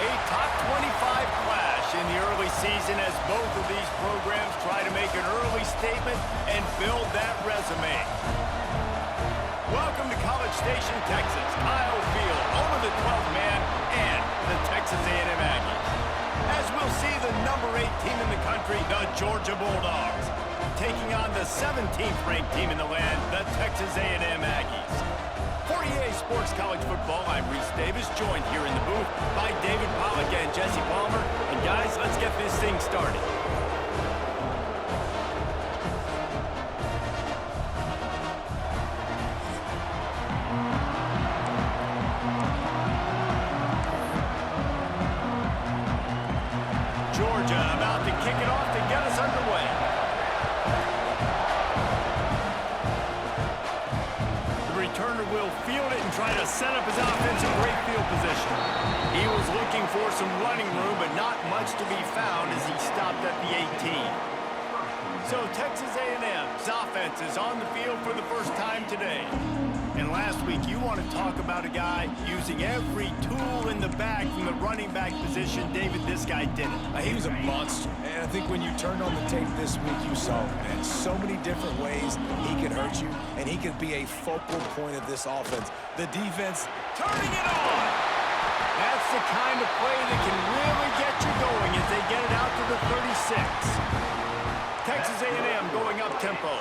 A top 25 clash in the early season as both of these programs try to make an early statement and build that resume. Welcome to College Station, Texas. Kyle Field, home of the 12th man and the Texas A&M Aggies. As we'll see, the number 8 team in the country, the Georgia Bulldogs, taking on the 17th ranked team in the land, the Texas A&M Aggies. For EA Sports College Football, I'm Reese Davis, joined here in the booth by David Pollack and Jesse Palmer. And guys, let's get this thing started. Georgia about to kick it off to get us underway. The returner will field it and try to set up his offense in great field position. He was looking for some running room, but not much to be found as he stopped at the 18. So Texas A&M's offense is on the field for the first time today. And last week, you want to talk about a guy using every tool in the bag from the running back position. David, this guy did it. He was a monster. And I think when you turned on the tape this week, you saw it, man. So many different ways he could hurt you, and he could be a focal point of this offense. The defense turning it on. That's the kind of play that can really get you going as they get it out to the 36. Texas A&M going up tempo.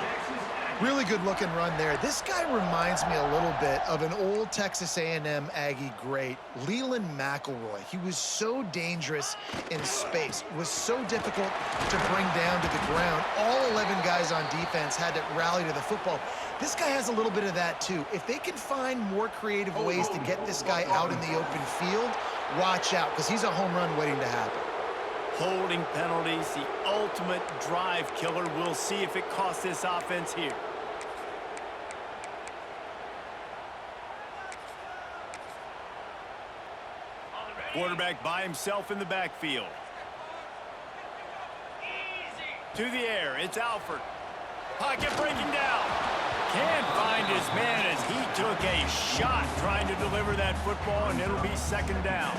Really good-looking run there. This guy reminds me a little bit of an old Texas A&M Aggie great, Leland McElroy. He was so dangerous in space, was so difficult to bring down to the ground. All 11 guys on defense had to rally to the football. This guy has a little bit of that, too. If they can find more creative ways to get this guy out in the open field, watch out, because he's a home run waiting to happen. Holding penalties, the ultimate drive killer. We'll see if it costs this offense here. Quarterback by himself in the backfield. To the air, it's Alford. Pocket breaking down. Can't find his man as he took a shot trying to deliver that football, and it'll be second down.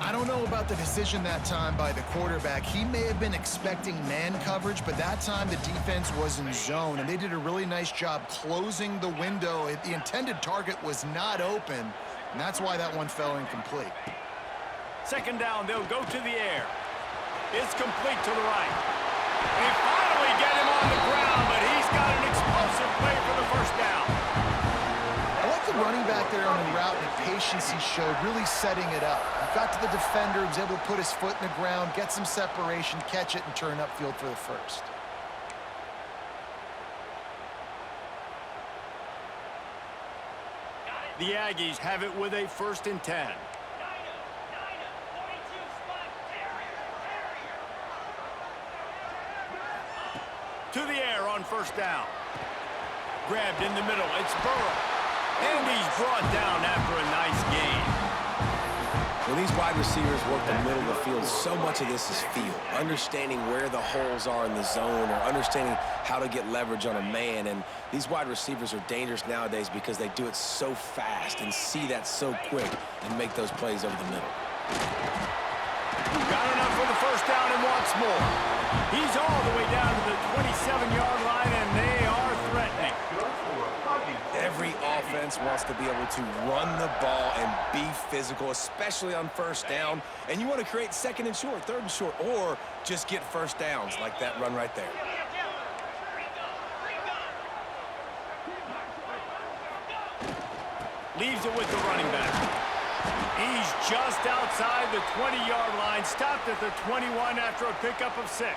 I don't know about the decision that time by the quarterback. He may have been expecting man coverage, but that time the defense was in zone, and they did a really nice job closing the window. The intended target was not open, and that's why that one fell incomplete. Second down, they'll go to the air. It's complete to the right. They finally get him on the ground, but he's got an explosive play for the first down. I like the running back there on the route and the patience he showed, really setting it up. He got to the defender, was able to put his foot in the ground, get some separation, catch it, and turn upfield for the first. The Aggies have it with a 1st and 10. To the air on first down. Grabbed in the middle. It's Burrow. And he's brought down after a nice gain. When these wide receivers work the middle of the field, so much of this is feel. Understanding where the holes are in the zone or understanding how to get leverage on a man. And these wide receivers are dangerous nowadays because they do it so fast and see that so quick and make those plays over the middle. Got enough for the first down and wants more. He's all the way down to the 27-yard line, and they are threatening. Every offense wants to be able to run the ball and be physical, especially on first down. And you want to create 2nd and short, 3rd and short, or just get first downs like that run right there. Leaves it with the running back. He's just outside the 20-yard line, stopped at the 21 after a pickup of 6.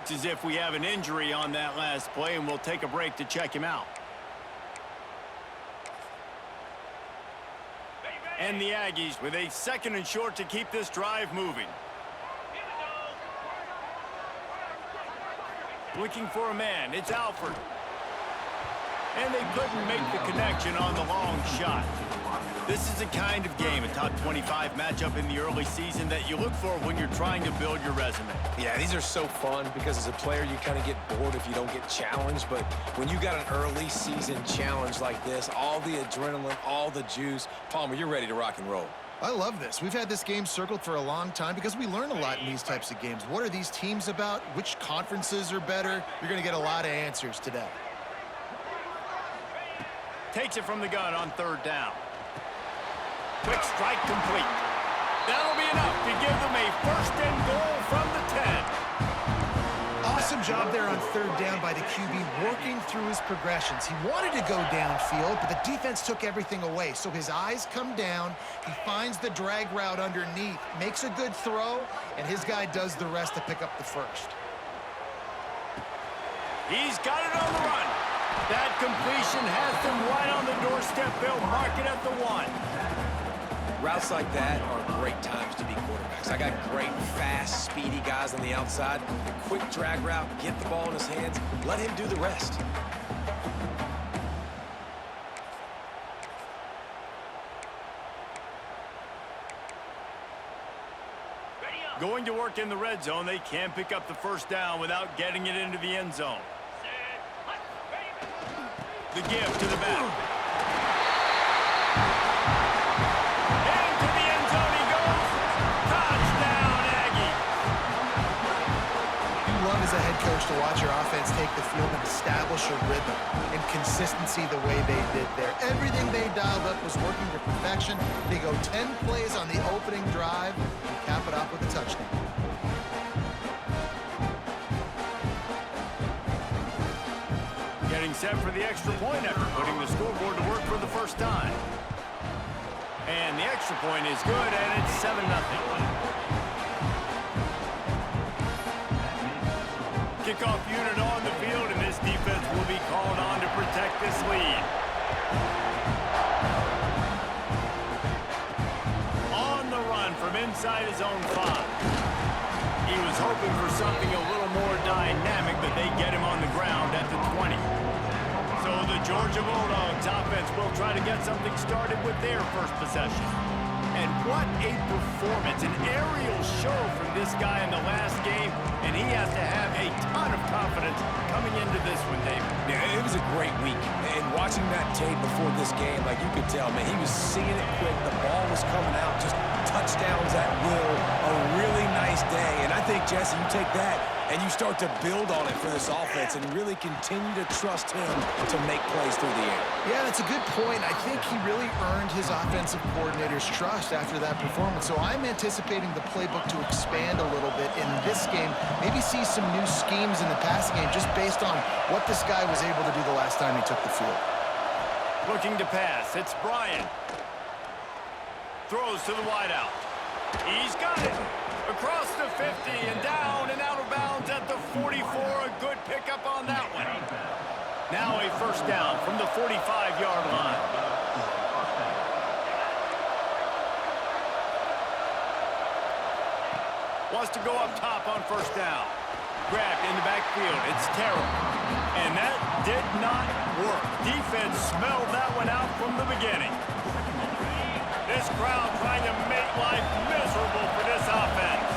It's as if we have an injury on that last play, and we'll take a break to check him out. And the Aggies with a 2nd and short to keep this drive moving. Looking for a man. It's Alford. and they couldn't make the connection on the long shot. This is the kind of game, a top 25 matchup in the early season, that you look for when you're trying to build your resume. Yeah, these are so fun because as a player, you kind of get bored if you don't get challenged. But when you got an early season challenge like this, all the adrenaline, all the juice, Palmer, you're ready to rock and roll. I love this. We've had this game circled for a long time because we learn a lot in these types of games. What are these teams about? Which conferences are better? You're going to get a lot of answers today. Takes it from the gun on third down. Quick strike complete. That'll be enough to give them a first and goal from the 10. Awesome job there on third down by the QB, working through his progressions. He wanted to go downfield, but the defense took everything away. So his eyes come down. He finds the drag route underneath, makes a good throw, and his guy does the rest to pick up the first. He's got it on the run. That completion has them right on the doorstep. They'll mark it at the 1. Routes like that are great times to be quarterbacks. I got great, fast, speedy guys on the outside. Quick drag route, get the ball in his hands, let him do the rest. Going to work in the red zone, they can pick up the first down without getting it into the end zone. The give to the back. Into the end zone he goes. Touchdown, Aggie. You love as a head coach to watch your offense take the field and establish a rhythm and consistency the way they did there. Everything they dialed up was working to perfection. They go 10 plays on the opening drive and cap it off with a touchdown. Getting set for the extra point after putting the scoreboard to work for the first time. And the extra point is good, and it's 7-0. Kickoff unit on the field, and this defense will be called on to protect this lead. On the run from inside his own 5. He was hoping for something a little more dynamic, but they get him on the ground at the 20. So the Georgia Bulldogs offense will try to get something started with their first possession. And what a performance, an aerial show from this guy in the last game, and he has to have a ton of confidence coming into this one, David. Yeah, it was a great week. And watching that tape before this game, like you could tell, man, he was seeing it quick. The ball was coming out, just touchdowns at will. A really nice day. And I think, Jesse, you take that and you start to build on it for this offense and really continue to trust him to make plays through the air. Yeah, that's a good point. I think he really earned his offensive coordinator's trust after that performance. So I'm anticipating the playbook to expand a little bit in this game. Maybe see some new schemes in the passing game just based on what this guy was able to do the last time he took the field. Looking to pass. It's Bryant. Throws to the wideout. He's got it. Across the 50 and down and out of bounds at the 44. A good pickup on that one. Now a first down from the 45-yard line. Wants to go up top on first down. Grabbed in the backfield. It's Terrell. And that did not work. Defense smelled that one out from the beginning. This crowd trying to make life miserable for this offense.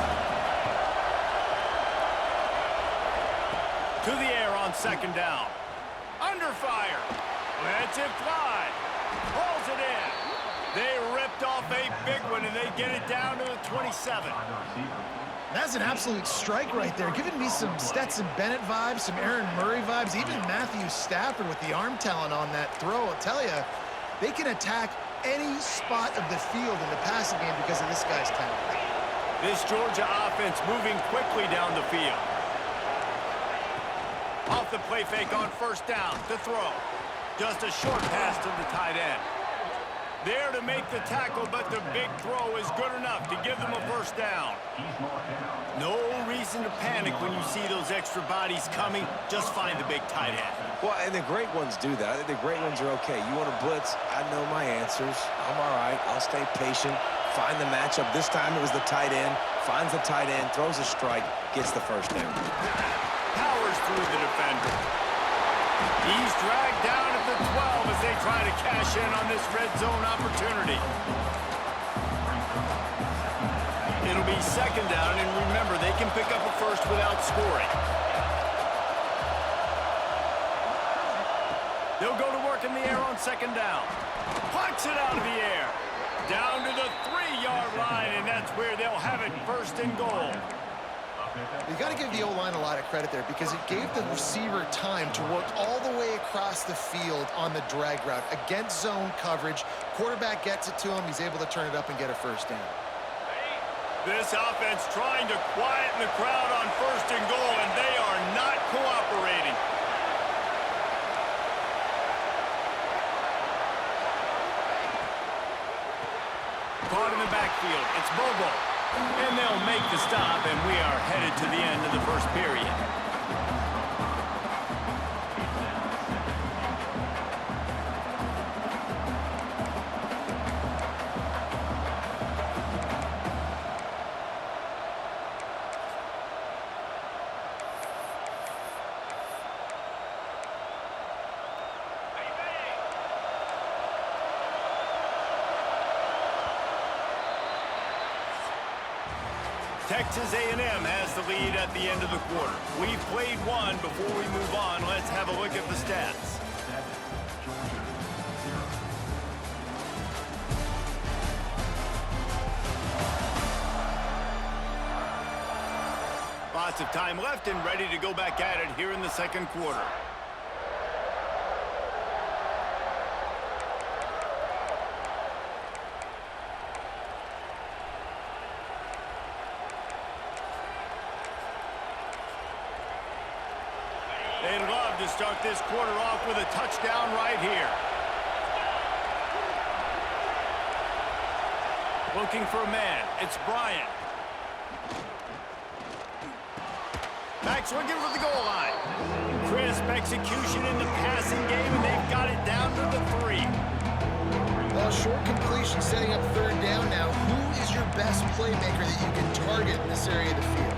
To the air on second down. Under fire. Lets it fly. Pulls it in. They ripped off a big one, and they get it down to the 27. That's an absolute strike right there. Giving me some Stetson Bennett vibes, some Aaron Murray vibes, even Matthew Stafford with the arm talent on that throw. I'll tell you, they can attack any spot of the field in the passing game because of this guy's talent. This Georgia offense moving quickly down the field. Off the play fake on first down to throw. Just a short pass to the tight end. There to make the tackle, but the big throw is good enough to give them a first down. No reason to panic when you see those extra bodies coming. Just find the big tight end. Well, and the great ones do that. I think the great ones are okay. You want to blitz? I know my answers. I'm all right. I'll stay patient. Find the matchup. This time it was the tight end. Finds the tight end, throws a strike, gets the first down. Powers through the defender. He's dragged down at the 12 as they try to cash in on this red zone opportunity. It'll be second down, and remember, they can pick up a first without scoring. They'll go to work in the air on second down. Punts it out of the air. Down to the 3-yard line, and that's where they'll have it, first and goal. You got to give the O-line a lot of credit there because it gave the receiver time to work all the way across the field on the drag route against zone coverage. Quarterback gets it to him. He's able to turn it up and get a first down. This offense trying to quieten the crowd on first and goal, and they are not cooperating. Caught in the backfield. It's Bobo. And they'll make the stop, and we are headed to the end of the first period. Texas A&M has the lead at the end of the quarter. We've played one. Before we move on, let's have a look at the stats. Lots of time left and ready to go back at it here in the second quarter. They'd love to start this quarter off with a touchdown right here. Looking for a man. It's Bryant. Back swinging for the goal line. Crisp execution in the passing game, and they've got it down to the 3. Well, short completion setting up third down now. Who is your best playmaker that you can target in this area of the field?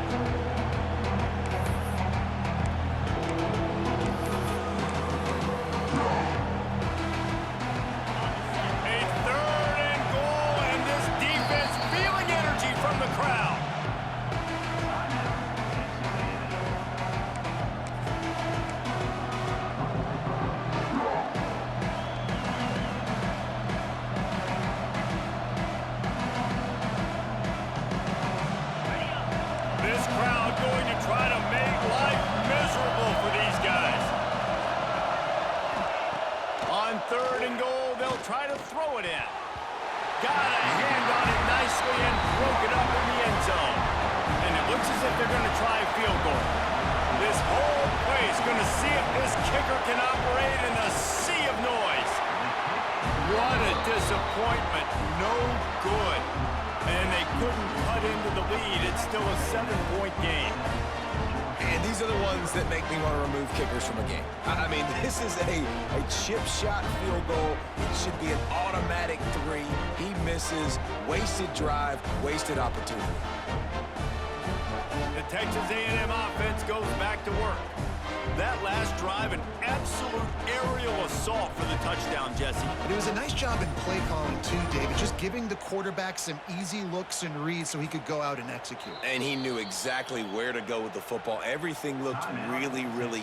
Third and goal, they'll try to throw it in. Got a hand on it nicely and broke it up in the end zone. And it looks as if they're going to try a field goal. This whole play is going to see if this kicker can operate in the sea of noise. What a disappointment. No good. And they couldn't cut into the lead. It's still a 7-point game. And these are the ones that make me want to remove kickers from a game. I mean, this is a chip shot field goal. It should be an automatic 3. He misses. Wasted drive, wasted opportunity. The Texas A&M offense goes back to work. That last drive, an absolute aerial assault for the touchdown, Jesse. But it was a nice job in play calling too, David, just giving the quarterback some easy looks and reads so he could go out and execute. And he knew exactly where to go with the football. Everything looked really, really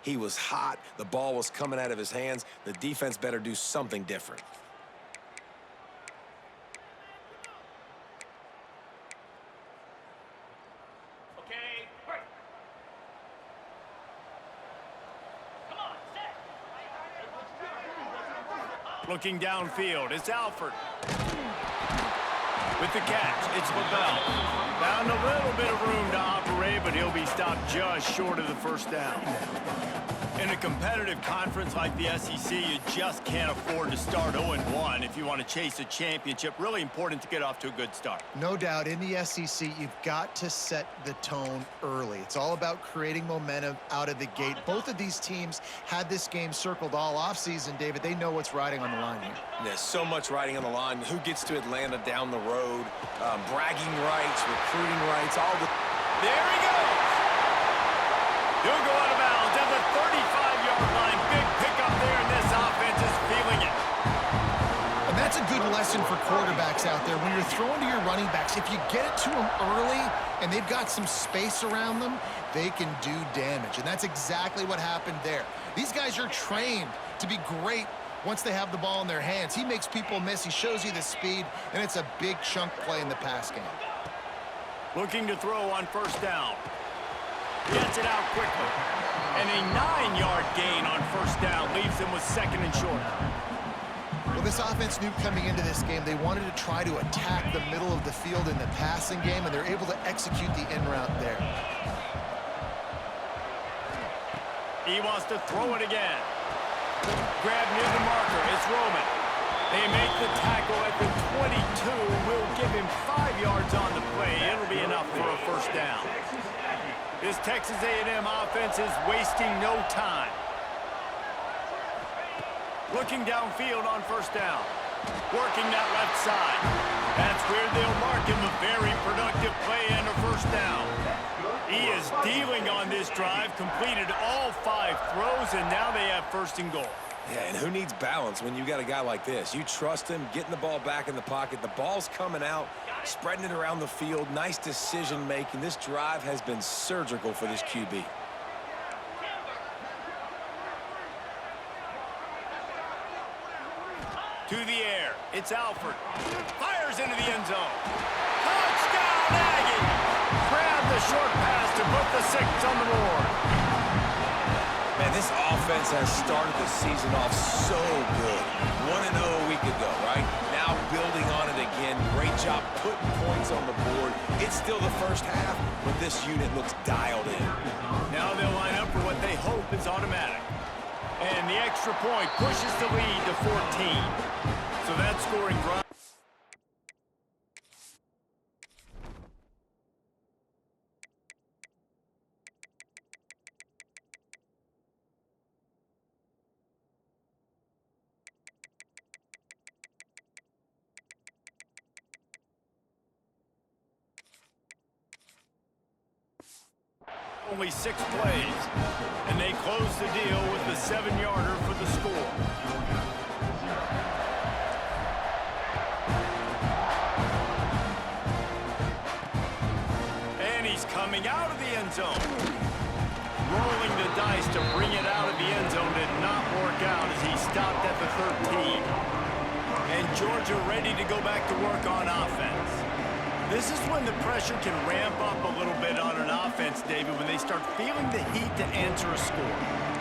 He was hot. The ball was coming out of his hands. The defense better do something different. Looking downfield, it's Alford. With the catch, it's LaBelle. Found a little bit of room to operate, but he'll be stopped just short of the first down. In a competitive conference like the SEC, you just can't afford to start 0-1 if you want to chase a championship. Really important to get off to a good start. No doubt, in the SEC, you've got to set the tone early. It's all about creating momentum out of the gate. Both of these teams had this game circled all offseason, David. They know what's riding on the line here. There's so much riding on the line. Who gets to Atlanta down the road? Bragging rights, recruiting rights, all the... There he goes! He'll go out of bounds at the 35-yard line. Big pickup there, and this offense is feeling it. And that's a good lesson for quarterbacks out there. When you're throwing to your running backs, if you get it to them early and they've got some space around them, they can do damage. And that's exactly what happened there. These guys are trained to be great once they have the ball in their hands. He makes people miss. He shows you the speed, and it's a big chunk play in the pass game. Looking to throw on first down. Gets it out quickly. And a 9-yard gain on first down leaves him with second and short. Well, this offense knew coming into this game they wanted to try to attack the middle of the field in the passing game, and they're able to execute the in route there. He wants to throw it again. Grab near the marker. It's Roman. They make the tackle at the 22. Will give him 5 yards on the play. It'll be enough for a first down. This Texas A&M offense is wasting no time. Looking downfield on first down. Working that left side. That's where they'll mark him a very productive play and a first down. He is dealing on this drive, completed all 5 throws, and now they have first and goal. Yeah, and who needs balance when you got a guy like this? You trust him, getting the ball back in the pocket. The ball's coming out, spreading it around the field. Nice decision-making. This drive has been surgical for this QB. To the air, it's Alford. Fires into the end zone. Touchdown, Aggie! Grab the short pass to put the 6 on the board. Man, this offense has started the season off so good. 1-0 a week ago, right? Now building on it again. Great job putting points on the board. It's still the first half, but this unit looks dialed in. Now they'll line up for what they hope is automatic. And the extra point pushes the lead to 14. So that scoring drive. Only 6 plays, and they close the deal with the 7-yarder for the score. And he's coming out of the end zone. Rolling the dice to bring it out of the end zone did not work out as he stopped at the 13. And Georgia ready to go back to work on offense. This is when the pressure can ramp up a little bit on an offense, David, when they start feeling the heat to answer a score.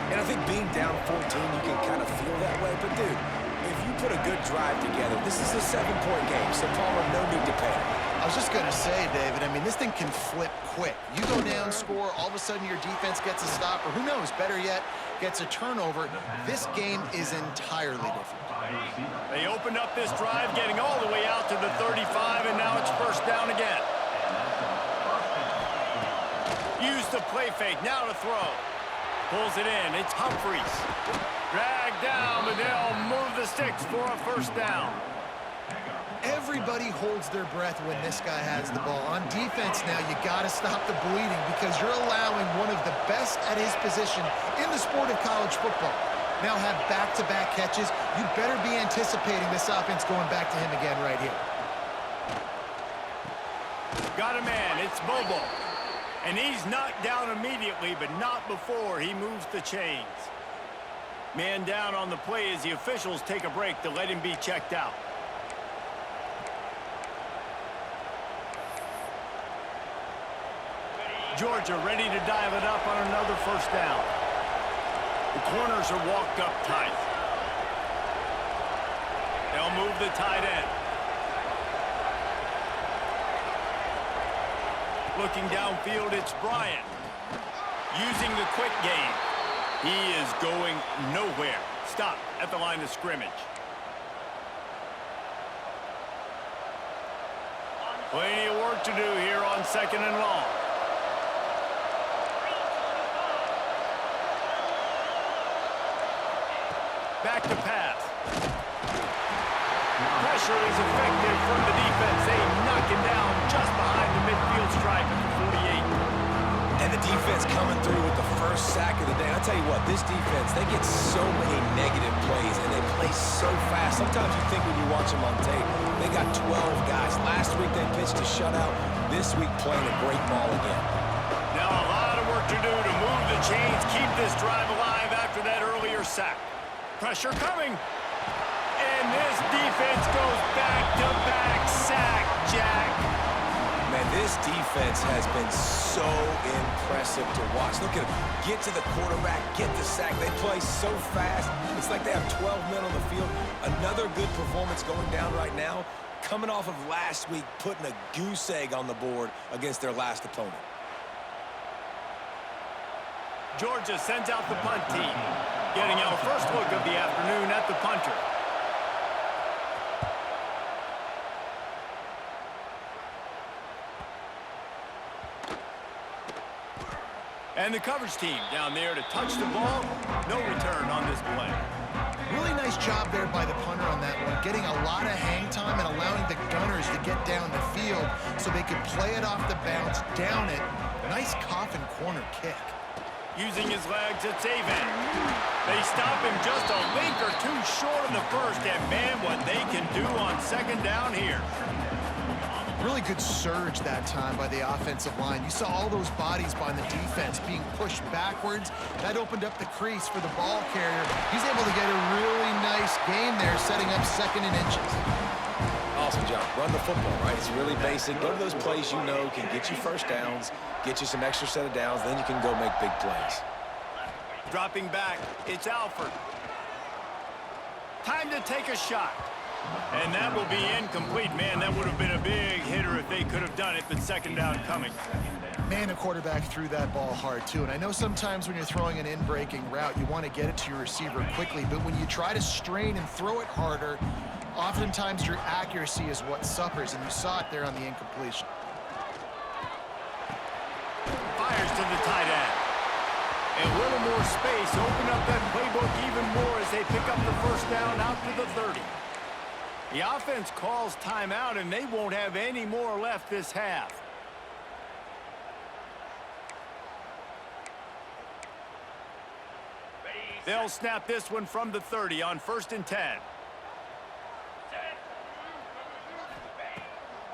And I think being down 14, you can kind of feel that way. But, dude, if you put a good drive together, this is a 7-point game, so Palmer, no need to panic. I was just going to say, David, I mean, this thing can flip quick. You go down, score, all of a sudden your defense gets a stop, or who knows, better yet, gets a turnover. This game is entirely different. They opened up this drive, getting all the way out to the 35, and now it's first down again. Use the play fake, now to throw. Pulls it in, it's Humphries. Dragged down, but they'll move the sticks for a first down. Everybody holds their breath when this guy has the ball. On defense now, you got to stop the bleeding because you're allowing one of the best at his position in the sport of college football. Now have back-to-back catches. You better be anticipating this offense going back to him again right here. Got a man, it's Bobo. And he's knocked down immediately, but not before he moves the chains. Man down on the play as the officials take a break to let him be checked out. Georgia ready to dive it up on another first down. The corners are walked up tight. They'll move the tight end. Looking downfield, it's Bryant. Using the quick game. He is going nowhere. Stop at the line of scrimmage. Plenty of work to do here on 2nd and long. Back to pass. Pressure is effective from the defense. They knock him down just behind the midfield stripe at the 48. And the defense coming through with the first sack of the day. I'll tell you what, this defense, they get so many negative plays, and they play so fast. Sometimes you think when you watch them on tape, they got 12 guys. Last week they pitched a shutout. This week playing a great ball again. Now a lot of work to do to move the chains, keep this drive alive after that earlier sack. Pressure coming. And this defense goes back-to-back sack, Jack. Man, this defense has been so impressive to watch. Look at them. Get to the quarterback, get the sack. They play so fast. It's like they have 12 men on the field. Another good performance going down right now. Coming off of last week, putting a goose egg on the board against their last opponent. Georgia sends out the punt team. Getting our first look of the afternoon at the punter. And the coverage team down there to touch the ball. No return on this play. Really nice job there by the punter on that one, getting a lot of hang time and allowing the gunners to get down the field so they could play it off the bounce, down it. Nice coffin corner kick. Using his legs, it's Avon. They stop him just a link or two short of the first, and man, what they can do on 2nd down here. Really good surge that time by the offensive line. You saw all those bodies by the defense being pushed backwards. That opened up the crease for the ball carrier. He's able to get a really nice gain there, setting up 2nd and inches. Awesome job. Run the football, right? It's really basic. Go to those plays you know can get you first downs, get you some extra set of downs, then you can go make big plays. Dropping back, it's Alford. Time to take a shot. And that will be incomplete. Man, that would have been a big hitter if they could have done it, but 2nd down coming. Man, the quarterback threw that ball hard, too. And I know sometimes when you're throwing an in-breaking route, you want to get it to your receiver quickly. But when you try to strain and throw it harder, oftentimes your accuracy is what suffers, and you saw it there on the incompletion. Fires to the tight end. And a little more space, open up that playbook even more as they pick up the first down out to the 30. The offense calls timeout, and they won't have any more left this half. They'll snap this one from the 30 on 1st and 10.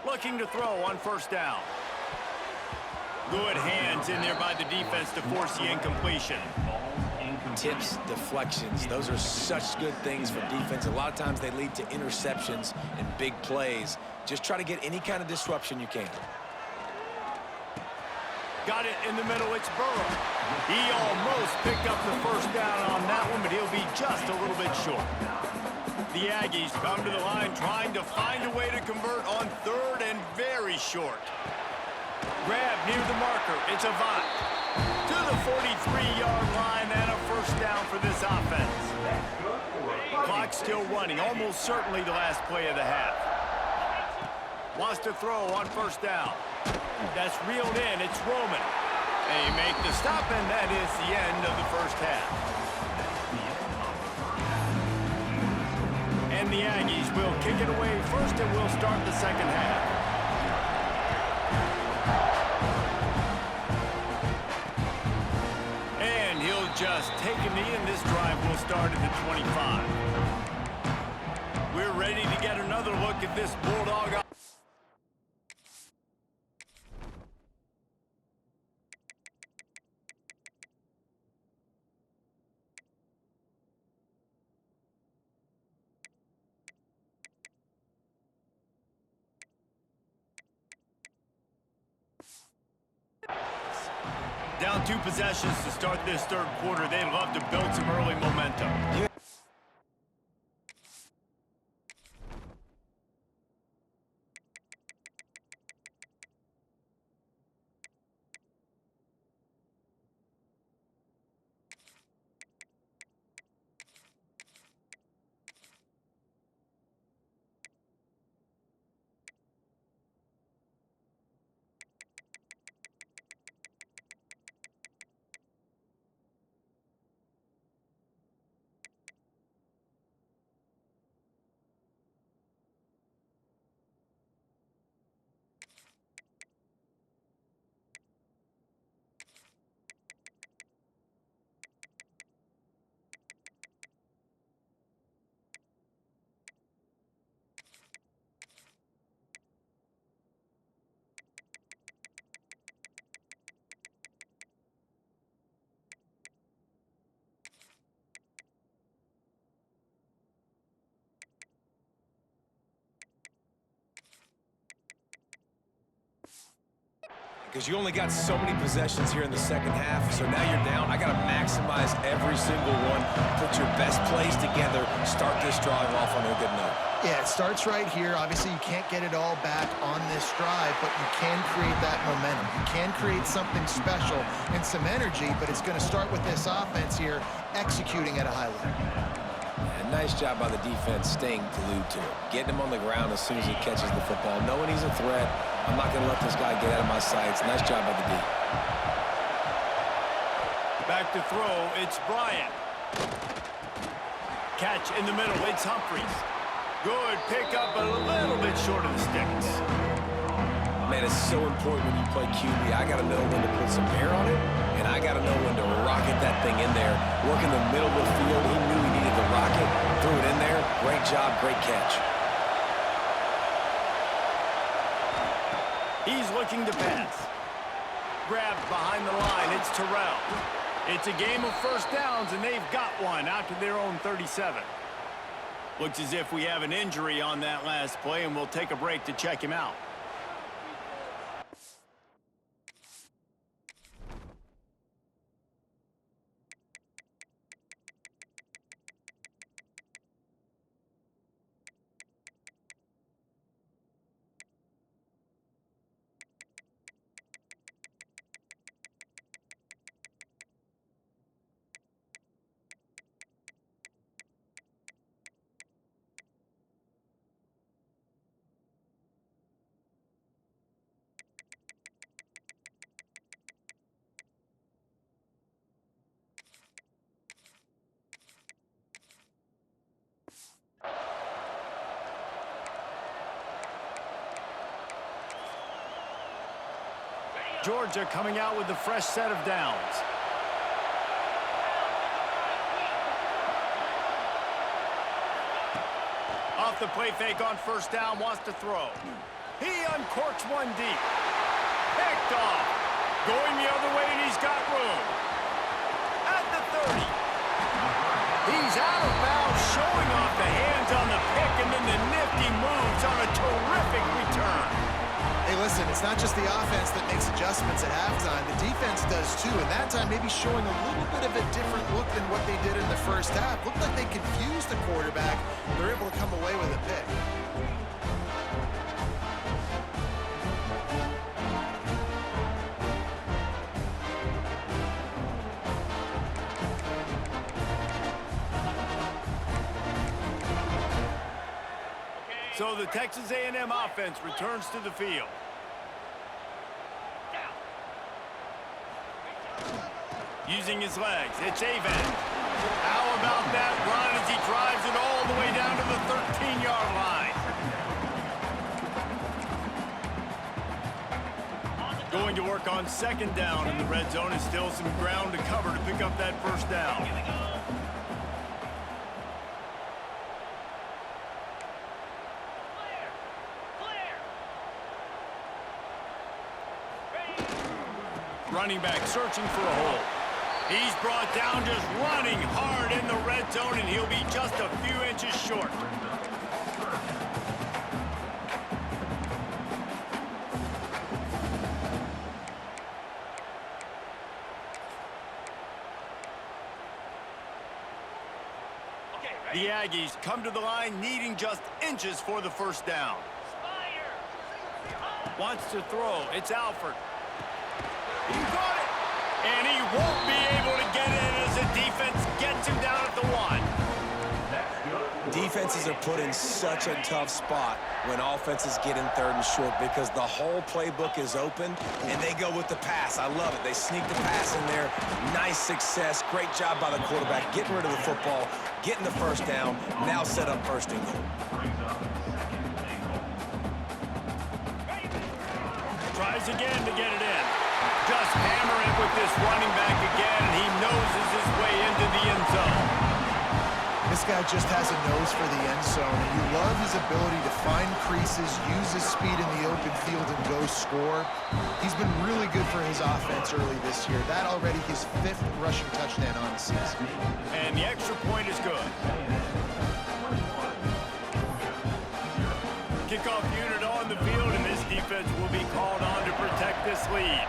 Looking to throw on 1st down. Good hands in there by the defense to force the incompletion. Tips, deflections, those are such good things for defense. A lot of times they lead to interceptions and big plays. Just try to get any kind of disruption you can. Got it in the middle, it's Burrow. He almost picked up the first down on that one, but he'll be just a little bit short. The Aggies come to the line trying to find a way to convert on 3rd and very short. Grab near the marker, it's Avant. To the 43-yard line and a first down for this offense. Clock still running, almost certainly the last play of the half. Wants to throw on 1st down. That's reeled in, it's Roman. They make the stop, and that is the end of the first half. And the Aggies will kick it away first, and we'll start the 2nd half. Just take a knee, and this drive will start at the 25. We're ready to get another look at this Bulldog. Down 2 possessions to start this third quarter. They'd love to build some early momentum. Because you only got so many possessions here in the second half, so now you're down. I got to maximize every single one, put your best plays together, start this drive off on a good note. Yeah, it starts right here. Obviously, you can't get it all back on this drive, but you can create that momentum. You can create something special and some energy, but it's going to start with this offense here, executing at a high level. And nice job by the defense staying glued to him, getting him on the ground as soon as he catches the football, knowing he's a threat. I'm not going to let this guy get out of my sights. Nice job by the D. Back to throw, it's Bryant. Catch in the middle, it's Humphries. Good pickup, but a little bit short of the sticks. Man, it's so important when you play QB. I got to know when to put some air on it, and I got to know when to rocket that thing in there. Work in the middle of the field. He knew he needed to rocket. Threw it in there. Great job, great catch. He's looking to pass. Grabbed behind the line, it's Terrell. It's a game of first downs, and they've got one out to their own 37. Looks as if we have an injury on that last play, and we'll take a break to check him out. Georgia coming out with a fresh set of downs. Off the play fake on first down, wants to throw. He uncorks one deep. Picked off. Going the other way, and he's got room. At the 30. He's out of bounds, showing off the hands on the pick, and then the nifty moves on a terrific return. Hey, listen, it's not just the offense that makes adjustments at halftime. The defense does too, and that time maybe showing a little bit of a different look than what they did in the first half. Looked like they confused the quarterback. They're able to come away with a pick. So the Texas A&M offense returns to the field. Using his legs, it's Avent. How about that run as he drives it all the way down to the 13-yard line. Going to work on second down in the red zone, and still some ground to cover to pick up that first down. Running back searching for a hole. He's brought down, just running hard in the red zone, and he'll be just a few inches short. The Aggies come to the line needing just inches for the first down. Wants to throw. It's Alford. He got it. And he won't be able to get in as the defense gets him down at the 1. Defenses are put in such a tough spot when offenses get in 3rd and short because the whole playbook is open and they go with the pass. I love it. They sneak the pass in there. Nice success. Great job by the quarterback getting rid of the football, getting the first down, now set up 1st and goal. Tries again to get it in. Just hammer it with this running back again, and he noses his way into the end zone. This guy just has a nose for the end zone, and you love his ability to find creases, use his speed in the open field, and go score. He's been really good for his offense early this year. That already his 5th rushing touchdown on the season. And the extra point is good. Kickoff unit on the field, and this defense will be called on to protect this lead.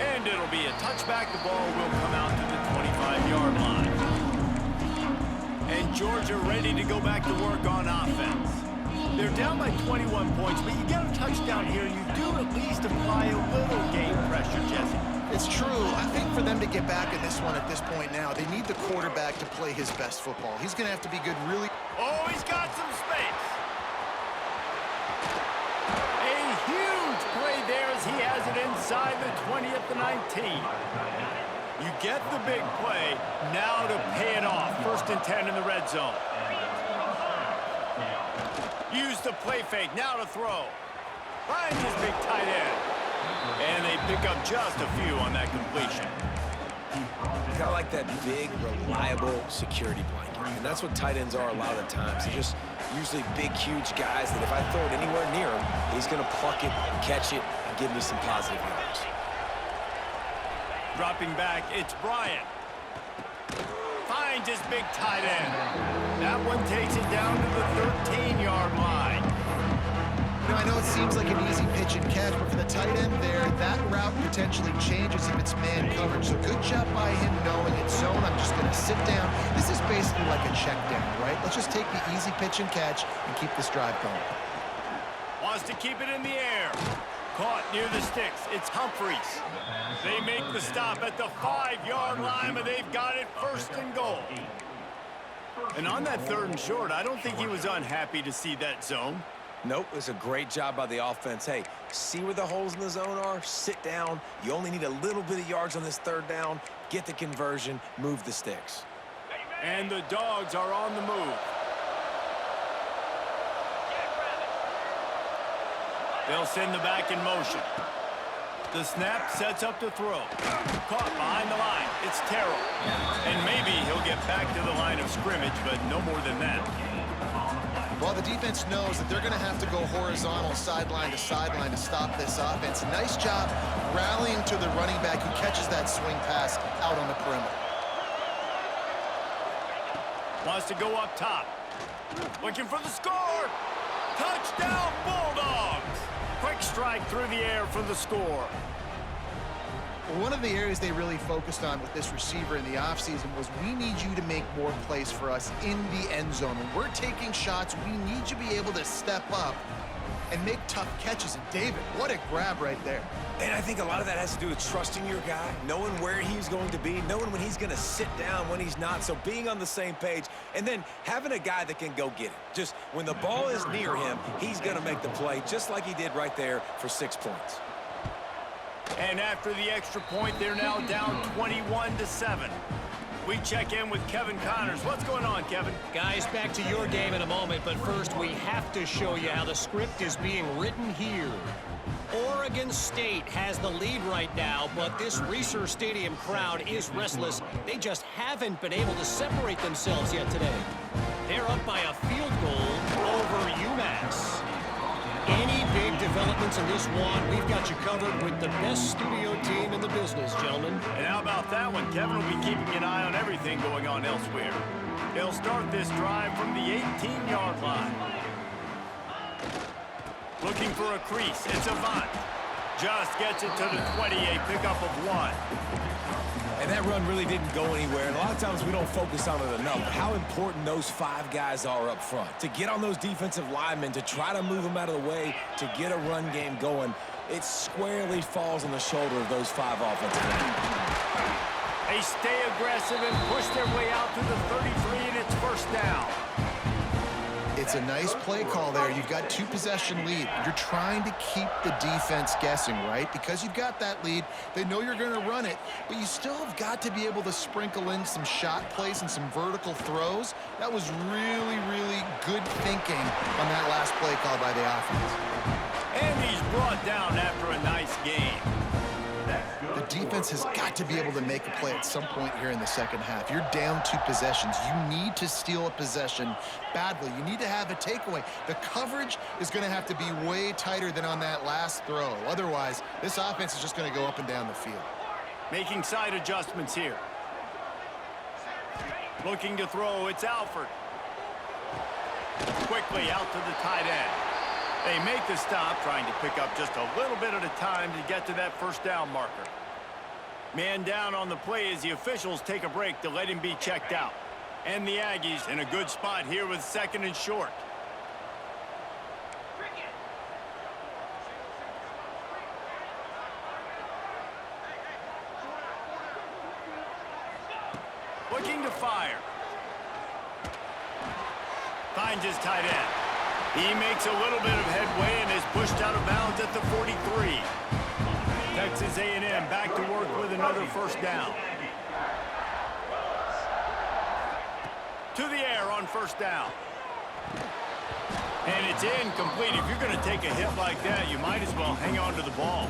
And it'll be a touchback. The ball will come out to the 25-yard line. And Georgia ready to go back to work on offense. They're down by 21 points, but you get a touchdown here, you do at least apply a little game pressure, Jesse. It's true. I think for them to get back in this one at this point now, they need the quarterback to play his best football. He's going to have to be good really. Oh, he's got some space. A huge play there as he has it inside the 20 at the 19. You get the big play, now to pay it off. 1st and 10 in the red zone. Use the play fake, now to throw. Finds his big tight end. And they pick up just a few on that completion. Kind of like that big, reliable security blanket. And that's what tight ends are a lot of the times. They're just usually big, huge guys that if I throw it anywhere near him, he's going to pluck it, catch it, and give me some positive yards. Dropping back, it's Bryant. Finds his big tight end. That one takes it down to the 13-yard line. You know, I know it seems like an easy pitch and catch, but for the tight end there, that route potentially changes if it's man coverage. So good job by him knowing it's zone. I'm just going to sit down. This is basically like a check down, right? Let's just take the easy pitch and catch and keep this drive going. Wants to keep it in the air. Caught near the sticks. It's Humphreys. They make the stop at the 5-yard line, but they've got it 1st and goal. And on that 3rd and short, I don't think he was unhappy to see that zone. Nope, it's a great job by the offense. Hey, see where the holes in the zone are? Sit down. You only need a little bit of yards on this 3rd down. Get the conversion, move the sticks. And the Dogs are on the move. They'll send the back in motion. The snap sets up to throw. Caught behind the line. It's Terrell. And maybe he'll get back to the line of scrimmage, but no more than that. Well, the defense knows that they're going to have to go horizontal sideline to sideline to stop this offense. Nice job rallying to the running back who catches that swing pass out on the perimeter. Wants to go up top. Looking for the score. Touchdown, Bulldogs. Quick strike through the air for the score. One of the areas they really focused on with this receiver in the offseason was we need you to make more plays for us in the end zone. When we're taking shots, we need you to be able to step up and make tough catches. And David, what a grab right there. And I think a lot of that has to do with trusting your guy, knowing where he's going to be, knowing when he's going to sit down, when he's not. So being on the same page, and then having a guy that can go get it. Just when the ball is near him, he's going to make the play, just like he did right there for 6 points. And after the extra point, they're now down 21-7. We check in with Kevin Connors. What's going on, Kevin? Guys, back to your game in a moment, but first we have to show you how the script is being written here. Oregon State has the lead right now, but this Reser Stadium crowd is restless. They just haven't been able to separate themselves yet today. They're up by a field goal over UMass. Any big developments in this one, we've got you covered with the best studio team in the business, gentlemen. And how about that one? Kevin will be keeping an eye on everything going on elsewhere. They'll start this drive from the 18-yard line. Looking for a crease. It's Avant. Just gets it to the 20, a pickup of 1. And that run really didn't go anywhere. And a lot of times we don't focus on it enough. How important those 5 guys are up front. To get on those defensive linemen, to try to move them out of the way, to get a run game going, it squarely falls on the shoulder of those 5 offensive linemen. They stay aggressive and push their way out to the 33, and it's first down. It's a nice play call there. You've got 2-possession lead. You're trying to keep the defense guessing, right? Because you've got that lead, they know you're going to run it, but you still have got to be able to sprinkle in some shot plays and some vertical throws. That was really, really good thinking on that last play call by the offense. And he's brought down after a nice game. The defense has got to be able to make a play at some point here in the second half. You're down 2 possessions. You need to steal a possession badly. You need to have a takeaway. The coverage is going to have to be way tighter than on that last throw. Otherwise, this offense is just going to go up and down the field. Making side adjustments here. Looking to throw, it's Alford. Quickly out to the tight end. They make the stop, trying to pick up just a little bit at a time to get to that first down marker. Man down on the play as the officials take a break to let him be checked out. And the Aggies in a good spot here with 2nd and short. Looking to fire. Finds his tight end. He makes a little bit of headway and is pushed out of bounds at the 43. Texas A&M back to work with another first down. To the air on first down. And it's incomplete. If you're going to take a hit like that, you might as well hang on to the ball.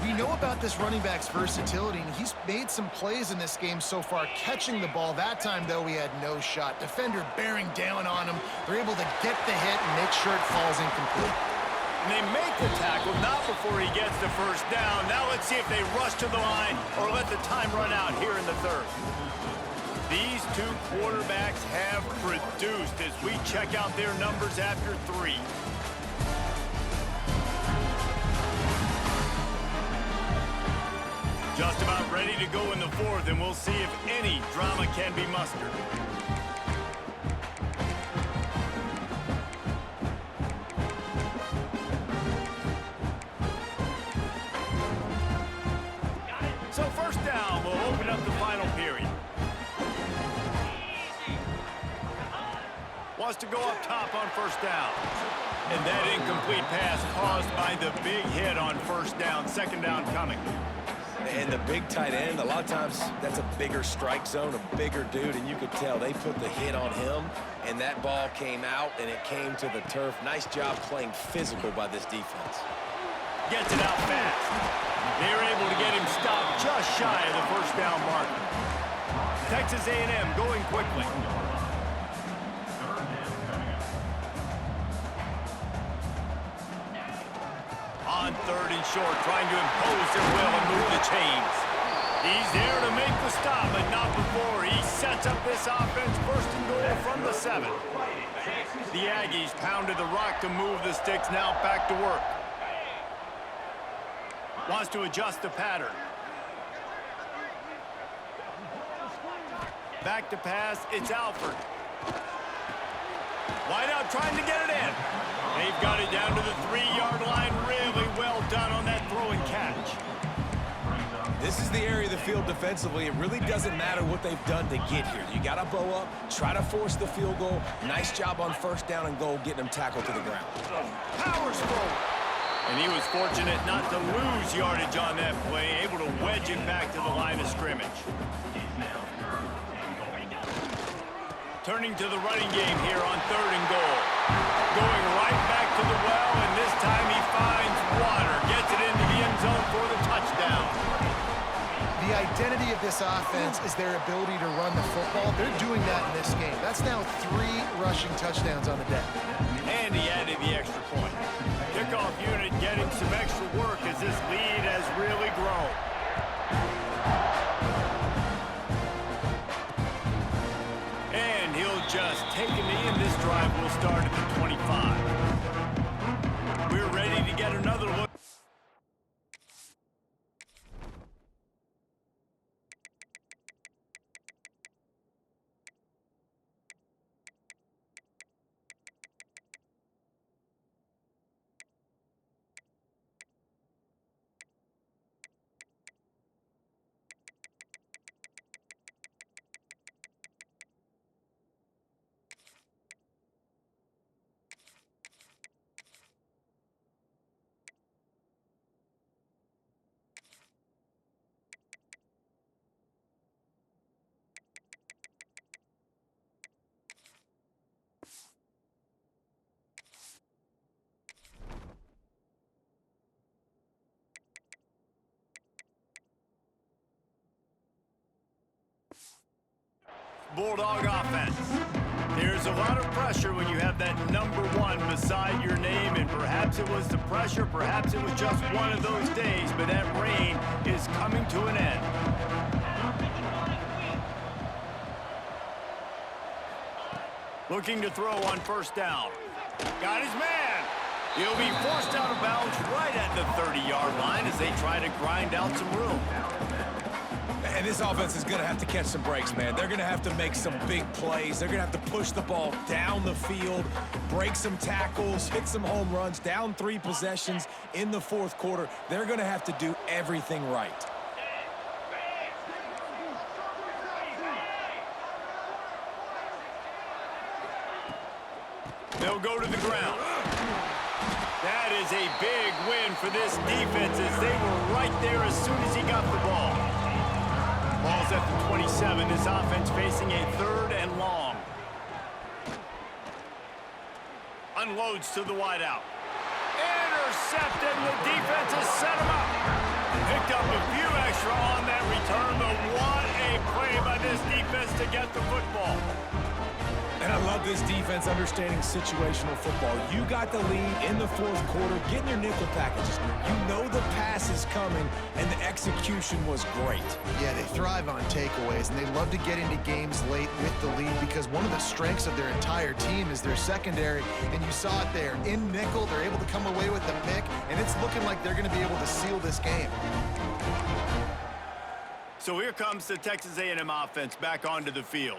We know about this running back's versatility, and he's made some plays in this game so far, catching the ball. That time, though, he had no shot. Defender bearing down on him. They're able to get the hit and make sure it falls incomplete. And they make the tackle, not before he gets the first down. Now let's see if they rush to the line or let the time run out here in the 3rd. These 2 quarterbacks have produced as we check out their numbers after 3. Just about ready to go in the 4th, and we'll see if any drama can be mustered. So first down will open up the final period. Wants to go up top on first down. And that incomplete pass caused by the big hit on first down. 2nd down coming. And the big tight end, a lot of times that's a bigger strike zone, a bigger dude, and you could tell they put the hit on him, and that ball came out, and it came to the turf. Nice job playing physical by this defense. Gets it out fast. They're able to get him stopped just shy of the first down mark. Texas A&M going quickly. On 3rd and short, trying to impose their will and move the chains. He's there to make the stop, but not before he sets up this offense. 1st and goal from the 7. The Aggies pounded the rock to move the sticks, now back to work. Wants to adjust the pattern. Back to pass, it's Alford. Wide out trying to get it in. They've got it down to the 3-yard line. Really well done on that throw and catch. This is the area of the field defensively. It really doesn't matter what they've done to get here. You got to bow up, try to force the field goal. Nice job on first down and goal, getting them tackled to the ground. Powers forward. And he was fortunate not to lose yardage on that play, able to wedge it back to the line of scrimmage. Turning to the running game here on 3rd and goal. Going right back to the well, and this time he finds water. Gets it into the end zone for the touchdown. The identity of this offense is their ability to run the football. They're doing that in this game. That's now 3 rushing touchdowns on the day. And he added the extra point. Kickoff unit getting some extra work as this lead has really grown. And he'll just take a knee, and this drive will start at the 25. We're ready to get another look. Bulldog offense. There's a lot of pressure when you have that number 1 beside your name, and perhaps it was the pressure, perhaps it was just one of those days, but that reign is coming to an end. Looking to throw on first down. Got his man. He'll be forced out of bounds right at the 30-yard line as they try to grind out some room. And this offense is going to have to catch some breaks, man. They're going to have to make some big plays. They're going to have to push the ball down the field, break some tackles, hit some home runs, down 3 possessions in the fourth quarter. They're going to have to do everything right. They'll go to the ground. That is a big win for this defense as they were right there as soon as he got the ball. Ball's at the 27. This offense facing a 3rd and long. Unloads to the wideout. Intercepted, and the defense has set him up. Picked up a few extra on that return, but what a play by this defense to get the football. And I love this defense understanding situational football. You got the lead in the fourth quarter, getting your nickel packages. You know the pass is coming, and the execution was great. Yeah, they thrive on takeaways, and they love to get into games late with the lead because one of the strengths of their entire team is their secondary, and you saw it there. In nickel, they're able to come away with the pick, and it's looking like they're going to be able to seal this game. So here comes the Texas A&M offense back onto the field.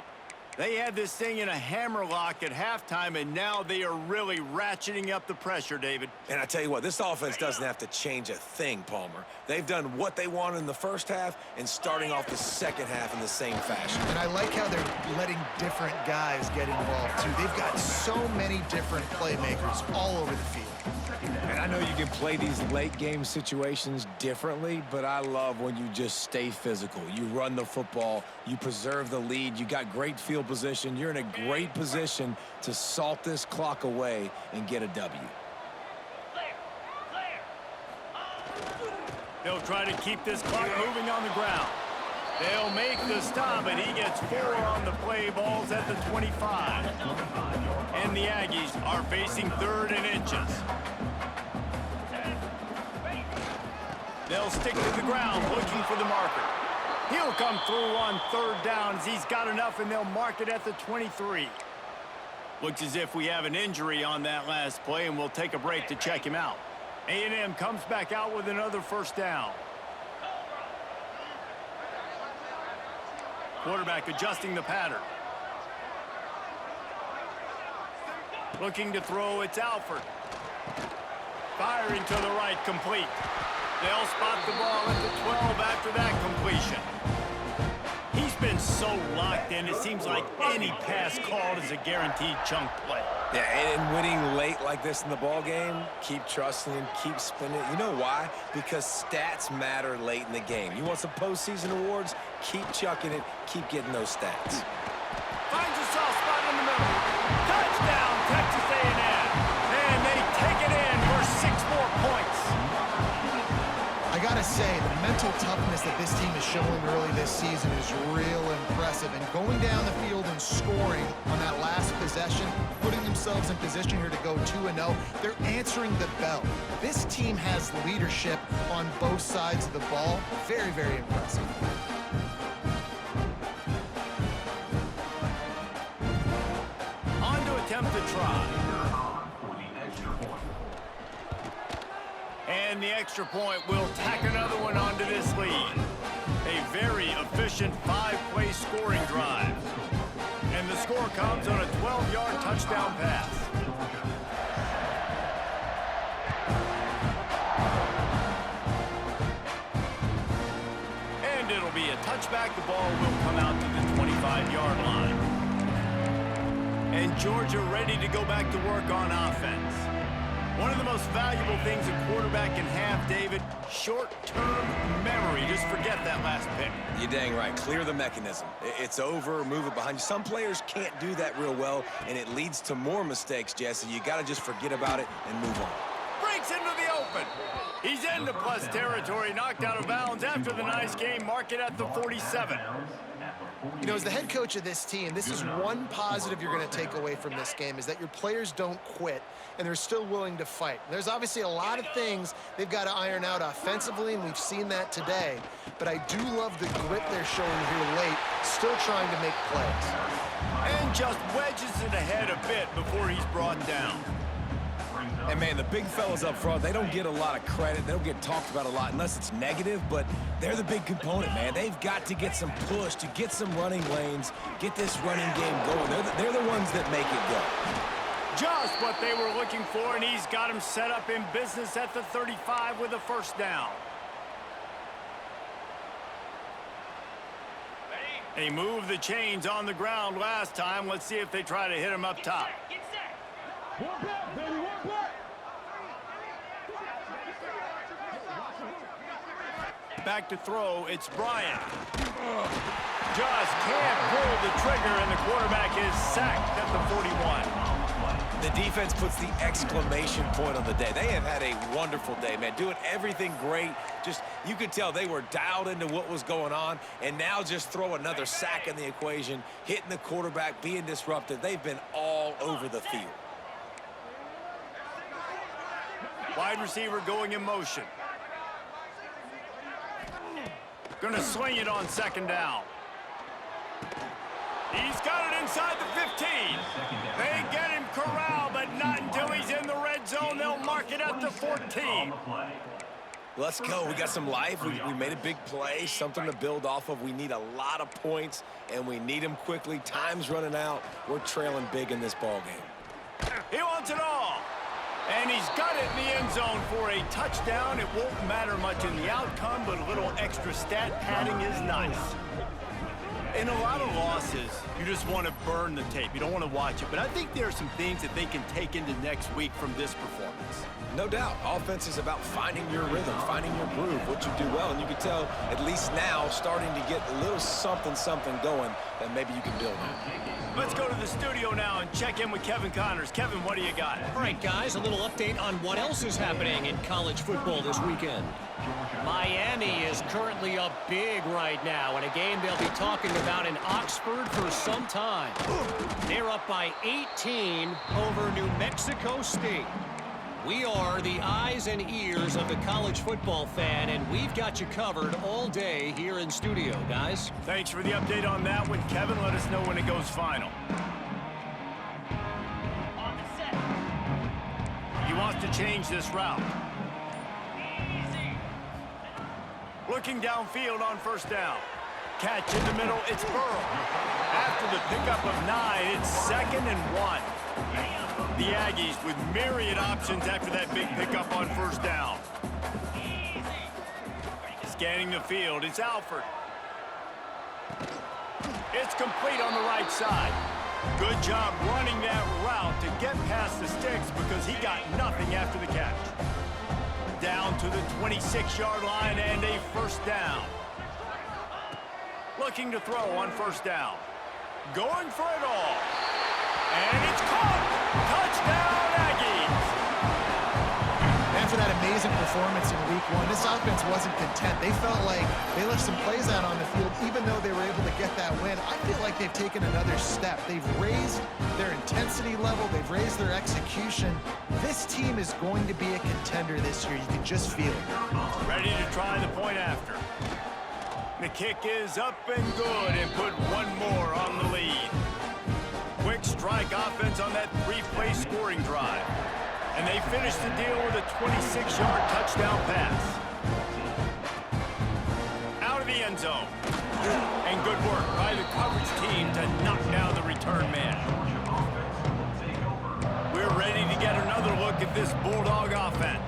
They had this thing in a hammerlock at halftime, and now they are really ratcheting up the pressure, David. And I tell you what, this offense doesn't have to change a thing, Palmer. They've done what they wanted in the first half and starting off the second half in the same fashion. And I like how they're letting different guys get involved, too. They've got so many different playmakers all over the field. And I know you can play these late-game situations differently, but I love when you just stay physical. You run the football, you preserve the lead, you got great field position. You're in a great position to salt this clock away and get a W. They'll try to keep this clock moving on the ground. They'll make the stop, and he gets 4 on the play. Balls at the 25. And the Aggies are facing 3rd and inches. They'll stick to the ground looking for the marker. He'll come through on 3rd down as he's got enough, and they'll mark it at the 23. Looks as if we have an injury on that last play, and we'll take a break to check him out. A&M comes back out with another first down. Quarterback adjusting the pattern. Looking to throw, it's Alford. Firing to the right, complete. They'll spot the ball at the 12 after that completion. He's been so locked in, it seems like any pass called is a guaranteed chunk play. Yeah, and winning late like this in the ball game, keep trusting him, keep spinning. You know why? Because stats matter late in the game. You want some postseason awards? Keep chucking it, keep getting those stats. Finds a soft spot in the middle. Touchdown, Texas A&M. And they take it in for 6 more points. I gotta say, the mental toughness that this team is showing early this season is real impressive. And going down the field and scoring on that last possession, putting themselves in position here to go 2-0, they're answering the bell. This team has leadership on both sides of the ball. Very, very impressive. On to attempt to try. And the extra point will tack another one onto this lead. A very efficient 5-play scoring drive. And the score comes on a 12-yard touchdown pass. And it'll be a touchback. The ball will come out to the 25-yard line. And Georgia ready to go back to work on offense. One of the most valuable things a quarterback can have, David, short-term memory. Just forget that last pick. You're dang right. Clear the mechanism. It's over, move it behind you. Some players can't do that real well, and it leads to more mistakes, Jesse. You got to just forget about it and move on. Breaks into the open. He's into plus territory, knocked out of bounds after the nice game. Mark it at the 47. You know, as the head coach of this team, this is one positive you're going to take away from this game, is that your players don't quit and they're still willing to fight. There's obviously a lot of things they've got to iron out offensively, and we've seen that today. But I do love the grit they're showing here late, still trying to make plays. And just wedges it ahead a bit before he's brought down. And, man, the big fellas up front, they don't get a lot of credit. They don't get talked about a lot unless it's negative, but they're the big component, man. They've got to get some push, to get some running lanes, get this running game going. They're the ones that make it go. Just what they were looking for, and he's got him set up in business at the 35 with a first down. He moved the chains on the ground last time. Let's see if they try to hit him up top. Back to throw, it's Bryant. Just can't pull the trigger, and the quarterback is sacked at the 41. The defense puts the exclamation point on the day. They have had a wonderful day, man. Doing everything great. Just, you could tell they were dialed into what was going on, and now just throw another sack in the equation, hitting the quarterback, being disruptive. They've been all over the field. Wide receiver going in motion. Gonna swing it on second down. He's got it inside the 15. They get him corralled, but not until he's in the red zone. They'll mark it at the 14. Let's go. We got some life. We made a big play, something to build off of. We need a lot of points, and we need them quickly. Time's running out. We're trailing big in this ball game. He wants it all. And he's got it in the end zone for a touchdown. It won't matter much in the outcome, but a little extra stat padding is nice. In a lot of losses, you just want to burn the tape. You don't want to watch it. But I think there are some things that they can take into next week from this performance. No doubt. Offense is about finding your rhythm, finding your groove, what you do well. And you can tell, at least now, starting to get a little something going that maybe you can build on. Let's go to the studio now and check in with Kevin Connors. Kevin, what do you got? All right, guys, a little update on what else is happening in college football this weekend. Miami is currently up big right now in a game they'll be talking about in Oxford for some time. They're up by 18 over New Mexico State. We are the eyes and ears of the college football fan, and we've got you covered all day here in studio, guys. Thanks for the update on that one, Kevin. Let us know when it goes final. He wants to change this route. Looking downfield on first down. Catch in the middle, it's Burrow. After the pickup of 9, it's 2nd and 1. The Aggies with myriad options after that big pickup on first down. Scanning the field, it's Alford. It's complete on the right side. Good job running that route to get past the sticks because he got nothing after the catch. Down to the 26-yard line and a first down. Looking to throw on first down. Going for it all. And it's caught. Touchdown, Aggies. After that amazing performance in week 1, this offense wasn't content. They felt like they left some plays out on the field, even though they were able to get that win. I feel like they've taken another step. They've raised their intensity level. They've raised their execution. This team is going to be a contender this year. You can just feel it. Ready to try the point after. The kick is up and good, and put one more on the lead. Quick strike offense on that 3-play scoring drive. And they finish the deal with a 26-yard touchdown pass. Out of the end zone. And good work by the coverage team to knock down the return man. We're ready to get another look at this Bulldog offense.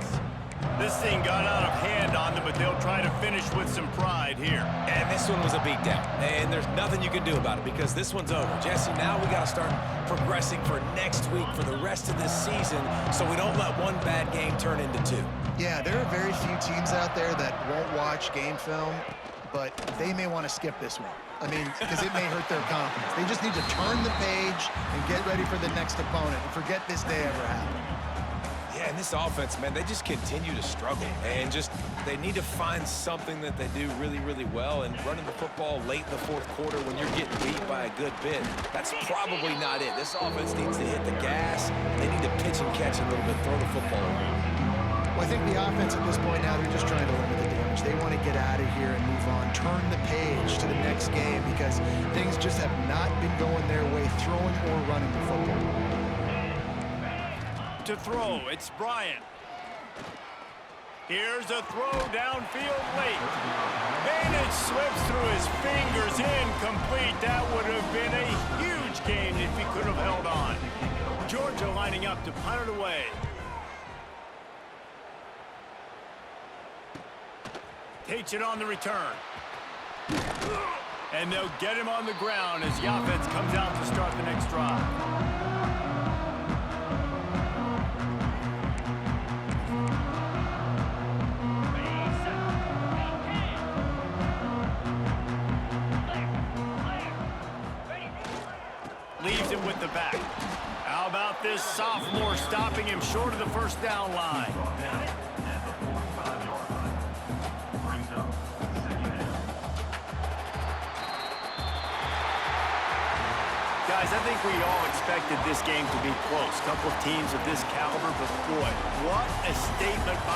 This thing got out of hand on them, but they'll try to finish with some pride here. And this one was a beatdown. And there's nothing you can do about it because this one's over. Jesse, now we got to start progressing for next week, for the rest of this season, so we don't let one bad game turn into 2. Yeah, there are very few teams out there that won't watch game film, but they may want to skip this one. I mean, because it may hurt their confidence. They just need to turn the page and get ready for the next opponent and forget this day ever happened. Yeah, and And this offense, man, they just continue to struggle. And just they need to find something that they do really, really well. And running the football late in the fourth quarter when you're getting beat by a good bit, that's probably not it. This offense needs to hit the gas. They need to pitch and catch a little bit, throw the football around. Well, I think the offense at this point now, they're just trying to limit the damage. They want to get out of here and move on, turn the page to the next game because things just have not been going their way, throwing or running the football. To throw, it's Bryant. Here's a throw downfield late. Bennett slips through his fingers, incomplete. That would have been a huge gain if he could have held on. Georgia lining up to punt it away. Takes it on the return. And they'll get him on the ground as the offense comes out to start the next drive. Leaves him with the back. How about this sophomore stopping him short of the first down line? Guys, I think we all expected this game to be close. Couple of teams of this caliber, but boy, what a statement by